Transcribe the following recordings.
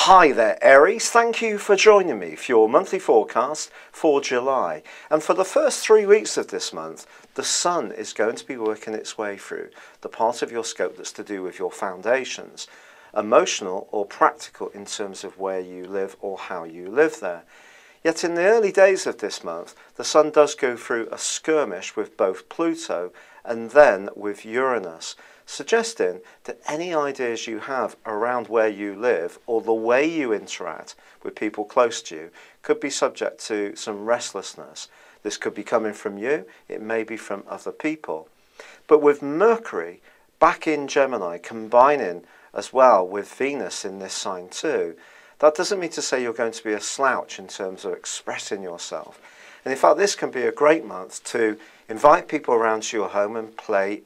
Hi there Aries, thank you for joining me for your monthly forecast for July. And for the first 3 weeks of this month, the Sun is going to be working its way through the part of your scope that's to do with your foundations, emotional or practical in terms of where you live or how you live there. Yet in the early days of this month, the Sun does go through a skirmish with both Pluto and then with Uranus, suggesting that any ideas you have around where you live or the way you interact with people close to you could be subject to some restlessness. This could be coming from you, it may be from other people. But with Mercury back in Gemini combining as well with Venus in this sign too, that doesn't mean to say you're going to be a slouch in terms of expressing yourself. And in fact, this can be a great month to invite people around to your home and play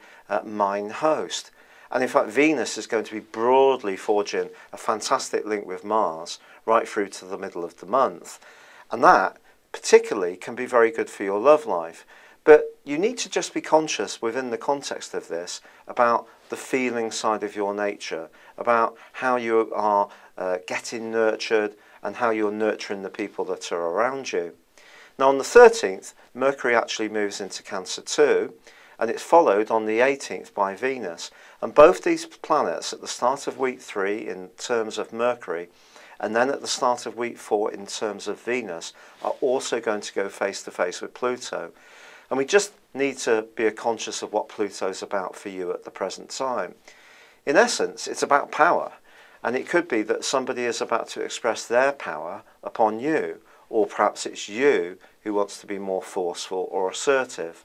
Mind Host. And in fact, Venus is going to be broadly forging a fantastic link with Mars right through to the middle of the month. And that particularly can be very good for your love life. But you need to just be conscious within the context of this about the feeling side of your nature, about how you are getting nurtured and how you're nurturing the people that are around you. Now on the 13th, Mercury actually moves into Cancer too, and it's followed on the 18th by Venus. And both these planets at the start of week 3 in terms of Mercury, and then at the start of week 4 in terms of Venus, are also going to go face to face with Pluto. And we just need to be conscious of what Pluto's about for you at the present time. In essence, it's about power. And it could be that somebody is about to express their power upon you, or perhaps it's you who wants to be more forceful or assertive.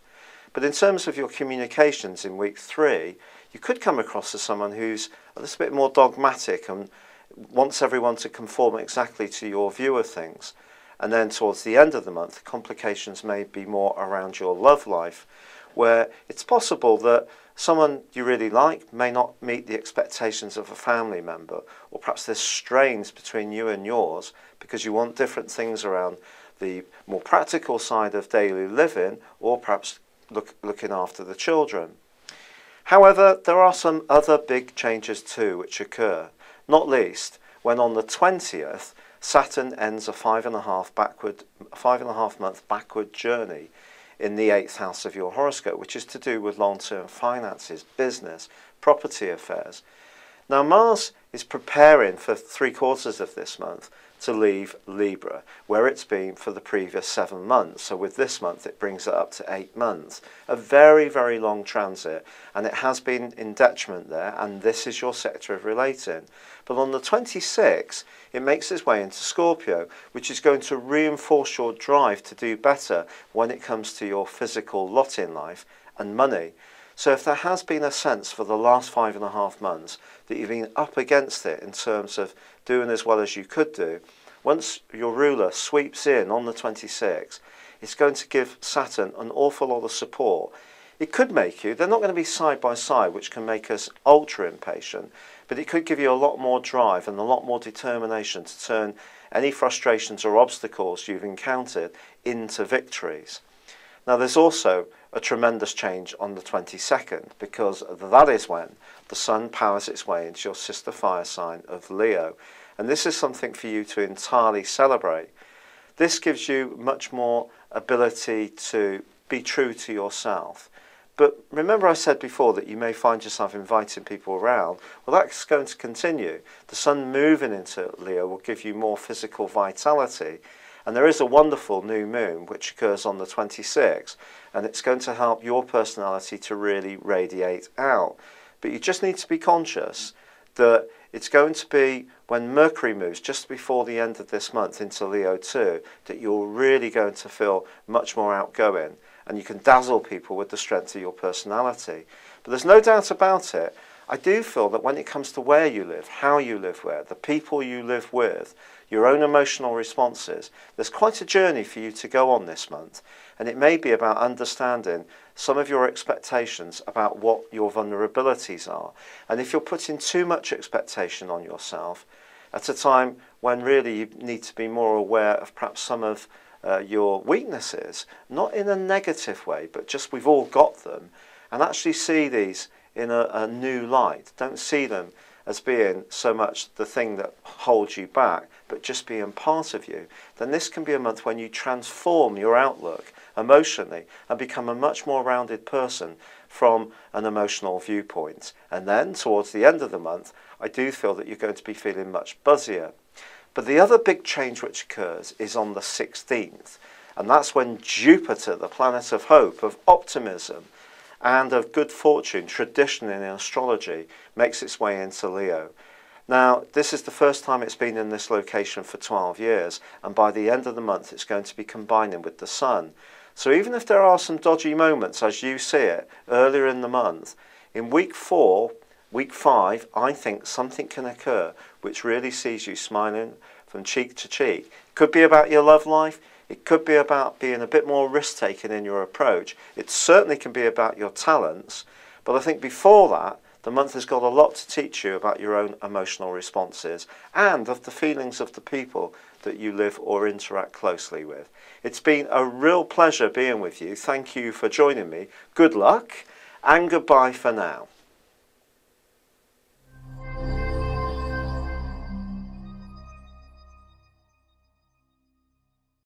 But in terms of your communications in week 3, you could come across as someone who's a little bit more dogmatic and wants everyone to conform exactly to your view of things. And then towards the end of the month, complications may be more around your love life, where it's possible that someone you really like may not meet the expectations of a family member, or perhaps there's strains between you and yours because you want different things around the more practical side of daily living, or perhaps looking after the children. However, there are some other big changes too which occur, not least when on the 20th Saturn ends a 5.5 month backward journey in the 8th house of your horoscope, which is to do with long-term finances, business, property affairs. Now Mars is preparing for 3/4 of this month to leave Libra, where it's been for the previous 7 months. So with this month it brings it up to 8 months. A very, very long transit, and it has been in detriment there, and this is your sector of relating. But on the 26th, it makes its way into Scorpio, which is going to reinforce your drive to do better when it comes to your physical lot in life and money. So if there has been a sense for the last 5.5 months that you've been up against it in terms of doing as well as you could do, once your ruler sweeps in on the 26th, it's going to give Saturn an awful lot of support. It could make you, they're not going to be side by side, which can make us ultra impatient, but it could give you a lot more drive and a lot more determination to turn any frustrations or obstacles you've encountered into victories. Now there's also a tremendous change on the 22nd, because that is when the Sun powers its way into your sister fire sign of Leo. And this is something for you to entirely celebrate. This gives you much more ability to be true to yourself. But remember I said before that you may find yourself inviting people around. Well, that's going to continue. The Sun moving into Leo will give you more physical vitality. And there is a wonderful new moon which occurs on the 26th, and it's going to help your personality to really radiate out. But you just need to be conscious that it's going to be when Mercury moves just before the end of this month into Leo too, that you're really going to feel much more outgoing, and you can dazzle people with the strength of your personality. But there's no doubt about it, I do feel that when it comes to where you live, how you live where, the people you live with, your own emotional responses, there's quite a journey for you to go on this month. And it may be about understanding some of your expectations about what your vulnerabilities are. And if you're putting too much expectation on yourself at a time when really you need to be more aware of perhaps some of your weaknesses, not in a negative way, but just we've all got them, and actually see these in a new light. Don't see them as being so much the thing that holds you back, but just being part of you, then this can be a month when you transform your outlook emotionally and become a much more rounded person from an emotional viewpoint. And then towards the end of the month, I do feel that you're going to be feeling much buzzier. But the other big change which occurs is on the 16th, and that's when Jupiter, the planet of hope, of optimism, and of good fortune, traditionally in astrology, makes its way into Leo. Now, this is the first time it's been in this location for 12 years, and by the end of the month it's going to be combining with the Sun. So even if there are some dodgy moments, as you see it, earlier in the month, in week 4, week 5, I think something can occur which really sees you smiling from cheek to cheek. It could be about your love life. It could be about being a bit more risk-taking in your approach. It certainly can be about your talents. But I think before that, the month has got a lot to teach you about your own emotional responses and of the feelings of the people that you live or interact closely with. It's been a real pleasure being with you. Thank you for joining me. Good luck and goodbye for now.